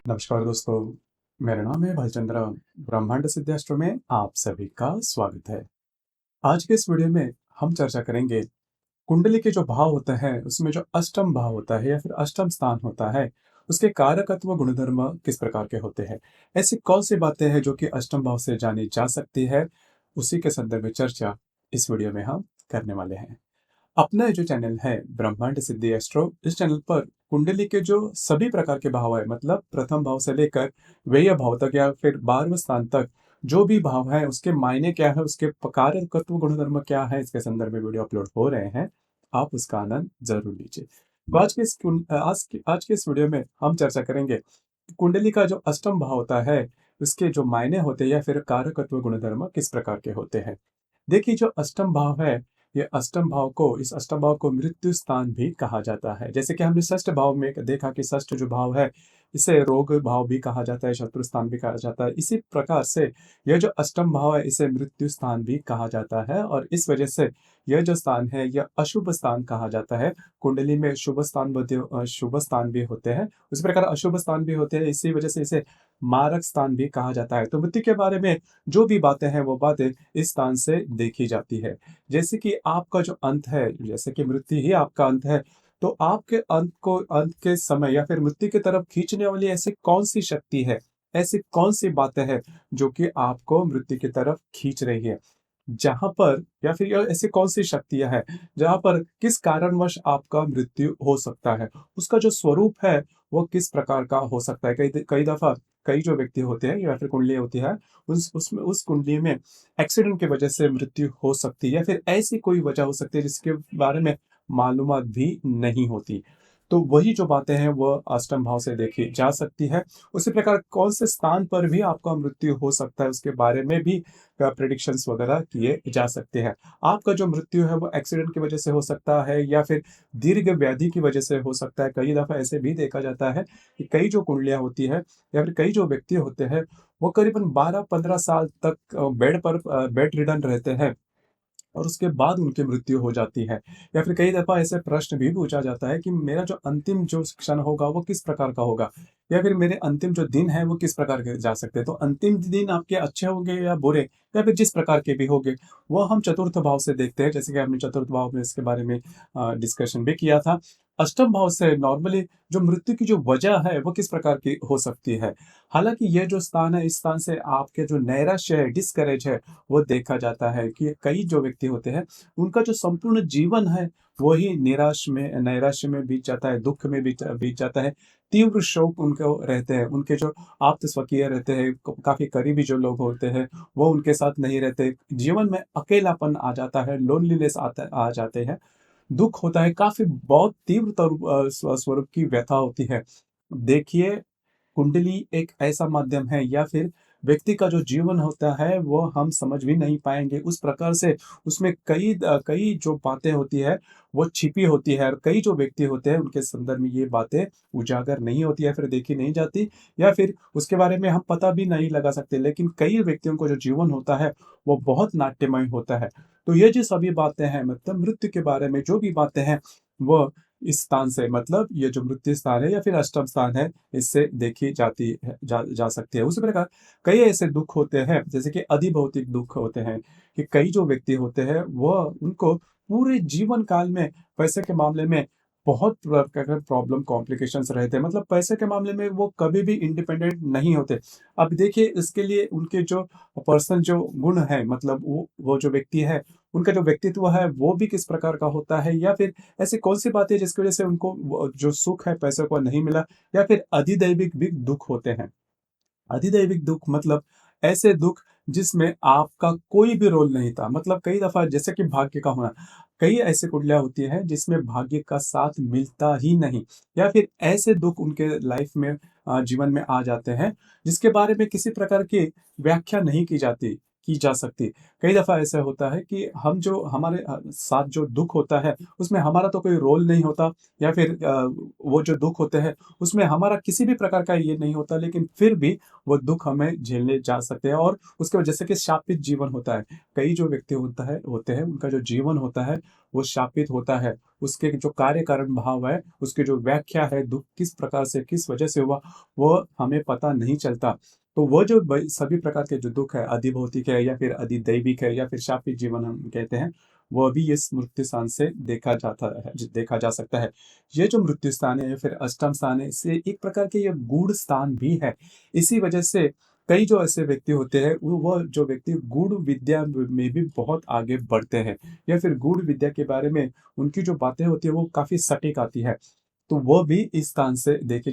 नमस्कार दोस्तों, मेरा नाम है भाईचंद्र। ब्रह्मांड सिद्धास्ट्रो में आप सभी का स्वागत है। आज के इस वीडियो में हम चर्चा करेंगे कुंडली के जो भाव होते हैं उसमें जो अष्टम भाव होता है या फिर अष्टम स्थान होता है, उसके कारकत्व गुणधर्म किस प्रकार के होते हैं। ऐसी कौन सी बातें हैं जो कि अष्टम भाव से जानी जा सकती है, उसी के संदर्भ में चर्चा इस वीडियो में हम करने वाले हैं। अपना ये जो चैनल है ब्रह्मांड सिद्धि एस्ट्रो, इस चैनल पर कुंडली के जो सभी प्रकार के भाव है, मतलब प्रथम भाव से लेकर व्यय भाव तक या फिर 12वें स्थान तक जो भी भाव है उसके मायने क्या है, उसके कारकत्व गुणधर्म क्या है, इसके संदर्भ में वीडियो अपलोड हो रहे हैं। आप उसका आनंद जरूर लीजिए। तो आज के इस वीडियो में हम चर्चा करेंगे कि कुंडली का जो अष्टम भाव होता है उसके जो मायने होते हैं या फिर कारकत्व गुणधर्म किस प्रकार के होते हैं। देखिए, जो अष्टम भाव है, ये अष्टम भाव को इस अष्टम भाव को मृत्यु स्थान भी कहा जाता है। जैसे कि हमने षष्ठ भाव में देखा कि षष्ठ जो भाव है इसे रोग भाव भी कहा जाता है, शत्रु स्थान भी कहा जाता है। इसी प्रकार से यह जो अष्टम भाव है इसे मृत्यु स्थान भी कहा जाता है, और इस वजह से यह जो स्थान है यह अशुभ स्थान कहा जाता है। कुंडली में शुभ स्थान भी होते हैं, उसी प्रकार अशुभ स्थान भी होते हैं, इसी वजह से इसे मारक स्थान भी कहा जाता है। तो मृत्यु के बारे में जो भी बातें हैं वो बातें इस स्थान से देखी जाती है। जैसे कि आपका जो अंत है, जैसे कि मृत्यु ही आपका अंत है, तो आपके अंत के समय या फिर मृत्यु की तरफ खींचने वाली ऐसी कौन सी शक्ति है, ऐसी कौन सी बातें हैं जो कि आपको मृत्यु की तरफ खींच रही है, जहां पर या फिर यह ऐसी कौन सी शक्तियां हैं जहां पर किस कारणवश आपका मृत्यु हो सकता है, उसका जो स्वरूप है वो किस प्रकार का हो सकता है। कई कई दफा कई जो व्यक्ति होते हैं या फिर कुंडली होती है, उस कुंडली में एक्सीडेंट की वजह से मृत्यु हो सकती है या फिर ऐसी कोई वजह हो सकती है जिसके बारे में मालूमात भी नहीं होती। तो वही जो बातें हैं वह अष्टम भाव से देखी जा सकती है। उसी प्रकार कौन से स्थान पर भी आपका मृत्यु हो सकता है उसके बारे में भी प्रेडिक्शंस वगैरह किए जा सकते हैं। आपका जो मृत्यु है वो एक्सीडेंट की वजह से हो सकता है या फिर दीर्घ व्याधि की वजह से हो सकता है। कई दफा ऐसे भी देखा जाता है कि कई जो कुंडलियां होती है या फिर कई जो व्यक्ति होते हैं वो करीबन 12-15 साल तक बेड रिडन रहते हैं और उसके बाद उनकी मृत्यु हो जाती है। या फिर कई दफ़ा ऐसे प्रश्न भी पूछा जाता है कि मेरा जो अंतिम जो क्षण होगा वो किस प्रकार का होगा? या फिर मेरे अंतिम जो दिन है वो किस प्रकार के जा सकते हैं? तो अंतिम दिन आपके अच्छे होंगे या बुरे, या फिर जिस प्रकार के भी होंगे, वो हम चतुर्थ भाव से देखते हैं। जैसे कि हमने चतुर्थ भाव में इसके बारे में डिस्कशन भी किया था। अष्टम भाव से नॉर्मली जो मृत्यु की जो वजह है वो किस प्रकार की हो सकती है? हालाँकि ये जो स्थान है, इस स्थान से आपके जो नैराश्य है, डिस्करेज है, वो देखा जाता है कि कई जो व्यक्ति होते हैं, उनका जो संपूर्ण जीवन है, वो ही नैराश्य में बीत जाता है, दुःख में बीत जाता है। तीव्र शोक उनको रहते हैं, उनके जो आप्त स्वकीय रहते हैं, क काफ़ी करीबी जो लोग होते हैं, वो उनके साथ नहीं रहते। जीवन में अकेलापन आ जाता है, लोनलीनेस आ जाते हैं, दुःख होता है, काफ़ी बहुत तीव्र स्वरूप की व्यथा होती है। देखिए, कुंडली एक ऐसा माध्यम है या फिर व्यक्ति का जो जीवन होता है वो हम समझ भी नहीं पाएँगे। उस प्रकार से उसमें कई जो बातें होती है वो छिपी होती है, और कई जो व्यक्ति होते हैं उनके संदर्भ में ये बातें उजागर नहीं होती है, फिर देखी नहीं जाती, या फिर उसके बारे में हम पता भी नहीं लगा सकते। लेकिन कई व्यक्तियों को जो जीवन होता है वो बहुत नाट्यमय होता है। तो ये जो सभी बातें हैं, मतलब मृत्यु के बारे में जो भी बातें हैं, वो इस स्थान से, मतलब ये जो मृत्यु स्थान है या फिर अष्टम स्थान है, इससे देखी जाती है जा सकती है। उसी प्रकार कई ऐसे दुःख होते हैं, जैसे कि अधिभौतिक दुःख होते हैं, कि कई जो व्यक्ति होते हैं वह उनको पूरे जीवन काल में पैसे के मामले में बहुत प्रॉब्लम कॉम्प्लिकेशंस रहते हैं। मतलब पैसे के मामले में वो कभी भी इंडिपेंडेंट नहीं होते। अब देखिए, इसके लिए उनके जो पर्सनल जो गुण है, मतलब वो जो व्यक्ति है, उनका जो व्यक्तित्व है वो भी किस प्रकार का होता है, या फिर ऐसी कौन-सी बात है जिसकी वज़ह से उनको वो जो सुख है पैसों को नहीं मिला, या फिर अधिदैविक भी दुःख होते हैं। अधिदैविक दुःख मतलब ऐसे दुःख जिसमें आपका कोई भी रोल नहीं था। मतलब कई दफ़ा जैसे कि भाग्य का होना, कई ऐसी कुंडलियाँ होती हैं जिसमें भाग्य का साथ मिलता ही नहीं, या फिर ऐसे दुःख उनके लाइफ में जीवन में आ जाते हैं, जिसके बारे में किसी प्रकार की व्याख्या नहीं की जा सकती। कई दफ़ा ऐसा होता है कि हम जो हमारे साथ जो दुःख होता है, उसमें हमारा तो कोई रोल नहीं होता, या फिर वो जो दुःख होते हैं, उसमें हमारा किसी भी प्रकार का ये नहीं होता, लेकिन फिर भी वो दुःख हमें झेलने जा सकते हैं, और उसके वजह से कि शापित जीवन होता है। कई जो व्यक्ति होते हैं, उनका जो जीवन होता है, वो शापित होता है, उसके जो कार्य कारण भाव है, उसकी जो व्याख्या है, दुःख किस प्रकार से, किस वजह से हुआ, वो हमें पता नहीं चलता। तो वो जो सभी प्रकार के जो दुःख है, अधिभौतिक है या फिर अधिदैविक है या फिर शापित जीवन हम कहते हैं, वो भी इस मृत्यु स्थान से देखा जा सकता है। ये जो मृत्यु स्थान है या फिर अष्टम स्थान है, इससे एक प्रकार के ये गूढ़ स्थान भी है। इसी वजह से कई जो ऐसे व्यक्ति होते हैं, वो जो व्यक्ति गूढ़ विद्या में भी बहुत आगे बढ़ते हैं या फिर गूढ़ विद्या के बारे में उनकी जो बातें होती है, वो काफ़ी सटीक आती है। तो वो भी इस स्थान से देखे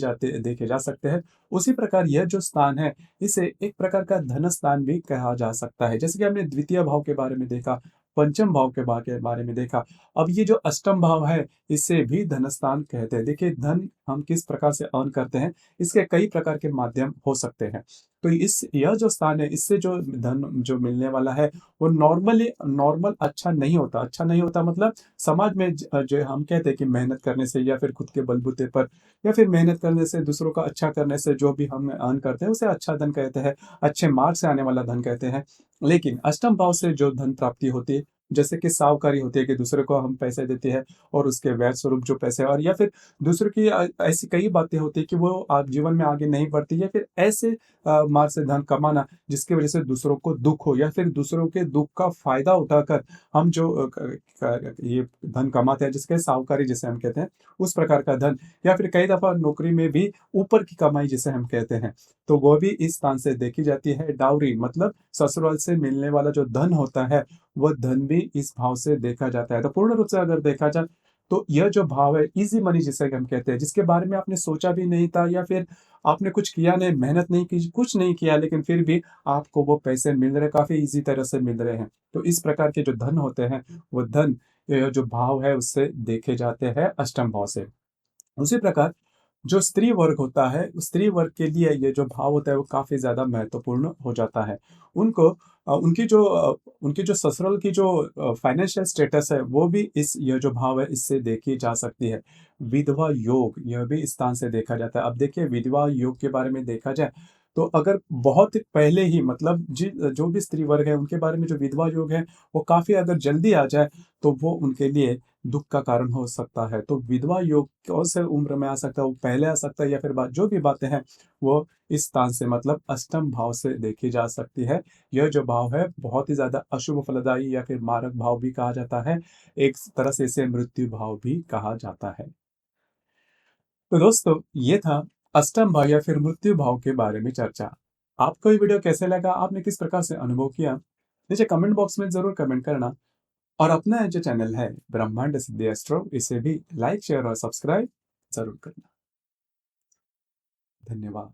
जा सकते हैं। उसी प्रकार यह जो स्थान है, इसे एक प्रकार का धन स्थान भी कहा जा सकता है। जैसे कि हमने द्वितीय भाव के बारे में देखा, पंचम भाव के बारे में देखा। अब ये जो अष्टम भाव है, इसे भी धन स्थान कहते हैं। देखिए, धन हम किस प्रकार से अर्न करते हैं, इसके कई प्रकार के माध्यम हो सकते हैं। तो यह जो स्थान है, इससे जो धन जो मिलने वाला है, वो नॉर्मल अच्छा नहीं होता। अच्छा नहीं होता मतलब समाज में जो हम कहते हैं कि मेहनत करने से या फिर खुद के बलबूते पर या फिर मेहनत करने से, दूसरों का अच्छा करने से जो भी हम अर्न करते हैं, उसे अच्छा धन कहते हैं, अच्छे मार्ग से आने वाला धन कहते हैं। लेकिन अष्टम भाव से जो धन प्राप्ति होती है, जैसे कि साहूकारी होती है कि दूसरे को हम पैसे देते हैं और उसके वैध स्वरूप जो पैसे, और या फिर दूसरों की ऐसी कई बातें होती है कि वो आप जीवन में आगे नहीं बढ़ती, या फिर ऐसे मार्ग से धन कमाना जिसकी वजह से दूसरों को दुःख हो या फिर दूसरों के दुःख का फ़ायदा उठाकर हम जो ये धन कमाते हैं, जिसके साहूकारी जिसे हम कहते हैं, उस प्रकार का धन, या फिर कई दफ़ा नौकरी में भी ऊपर की कमाई जिसे हम कहते हैं, तो वो भी इस स्थान से देखी जाती है। डाउरी मतलब ससुराल से मिलने वाला जो धन होता है, वह धन भी इस भाव से देखा जाता है। तो पूर्ण रूप से अगर देखा जाए, तो यह जो भाव है, ईज़ी मनी जिसे हम कहते हैं, जिसके बारे में आपने सोचा भी नहीं था या फिर आपने कुछ किया नहीं, मेहनत नहीं की, कुछ नहीं किया, लेकिन फिर भी आपको वो पैसे मिल रहे हैं, काफ़ी ईज़ी तरह से मिल रहे हैं। तो इस प्रकार के जो धन होते हैं, वो धन जो भाव है, उससे देखे जाते हैं अष्टम भाव से। उसी प्रकार जो स्त्री वर्ग होता है, उस स्त्री वर्ग के लिए ये जो भाव होता है, वो काफ़ी ज़्यादा महत्वपूर्ण हो जाता है। उनको उनकी जो ससुराल की जो फाइनेंशियल स्टेटस है, वो भी इस ये जो भाव है, इससे देखी जा सकती है। विधवा योग, यह भी इस स्थान से देखा जाता है। अब देखिए, विधवा योग के बारे में देखा जाए, तो अगर बहुत पहले ही मतलब जो भी स्त्री वर्ग है, उनके बारे में जो विधवा योग है, वो काफ़ी अगर जल्दी आ जाए, तो वो उनके लिए दुःख का कारण हो सकता है। तो विधवा योग कौन से उम्र में आ सकता है, वो पहले आ सकता है या फिर बाद, जो भी बातें हैं, वो इस स्थान से मतलब अष्टम भाव से देखी जा सकती है। यह जो भाव है, बहुत ही ज़्यादा अशुभ फलदायी या फिर मारक भाव भी कहा जाता है। एक तरह से इसे मृत्यु भाव भी कहा जाता है। तो दोस्तों, ये था अष्टम भाव या फिर मृत्यु भाव के बारे में चर्चा। आपको ये वीडियो कैसे लगा? आपने किस प्रकार से अनुभव किया? नीचे कमेंट बॉक्स में ज़रूर कमेंट करना। और अपना जो चैनल है ब्रह्मांड सिद्धि एस्ट्रो, इसे भी लाइक शेयर और सब्सक्राइब जरूर करना। धन्यवाद।